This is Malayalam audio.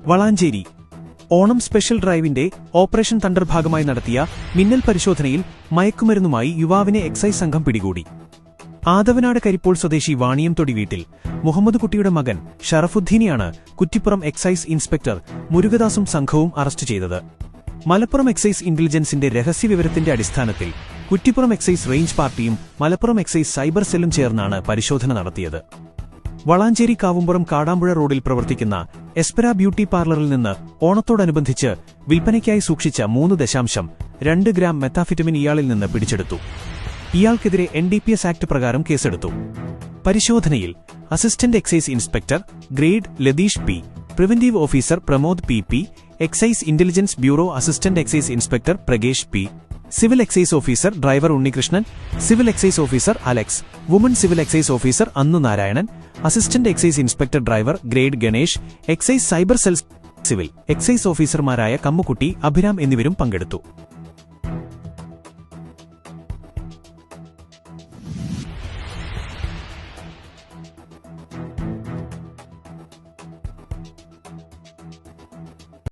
വളാഞ്ചേരി ഓണം സ്പെഷ്യൽ ഡ്രൈവിന്റെ ഓപ്പറേഷൻ തണ്ടർ ഭാഗമായി നടത്തിയ മിന്നൽ പരിശോധനയിൽ മയക്കുമരുന്നുമായി യുവാവിനെ എക്സൈസ് സംഘം പിടികൂടി. ആദവനാട് കരിപ്പോൾ സ്വദേശി വാണിയംതൊടി വീട്ടിൽ മുഹമ്മദ് കുട്ടിയുടെ മകൻ ഷറഫുദ്ദീനെയാണ് കുറ്റിപ്പുറം എക്സൈസ് ഇൻസ്പെക്ടർ മുരുകദാസും സംഘവും അറസ്റ്റ് ചെയ്തത്. മലപ്പുറം എക്സൈസ് ഇന്റലിജൻസിന്റെ രഹസ്യവിവരത്തിന്റെ അടിസ്ഥാനത്തിൽ കുറ്റിപ്പുറം എക്സൈസ് റേഞ്ച് പാർട്ടിയും മലപ്പുറം എക്സൈസ് സൈബർ സെല്ലും ചേർന്നാണ് പരിശോധന നടത്തിയത്. വളാഞ്ചേരി കാവുംപുറം കാടാമ്പുഴ റോഡിൽ പ്രവർത്തിക്കുന്ന എസ്പെര ബ്യൂട്ടി പാർലറിൽ നിന്ന് ഓണത്തോടനുബന്ധിച്ച് വിൽപ്പനയ്ക്കായി സൂക്ഷിച്ച 3.2 ഗ്രാം മെത്താഫിറ്റമിൻ ഇയാളിൽ നിന്ന് പിടിച്ചെടുത്തു. ഇയാൾക്കെതിരെ NDPS ആക്ട് പ്രകാരം കേസെടുത്തു. പരിശോധനയിൽ assistant excise inspector grade Latheesh P, preventive officer Pramod P, excise intelligence bureau assistant excise inspector Pragesh P, civil excise officer driver Unnikrishnan, civil excise officer Alex, woman civil excise officer Annu Narayanan, assistant excise inspector driver grade Ganesh, excise cyber cell civil excise ഓഫീസർമാരായ കമ്മുക്കുട്ടി, അഭിരാം എന്നിവരും പങ്കെടുത്തു.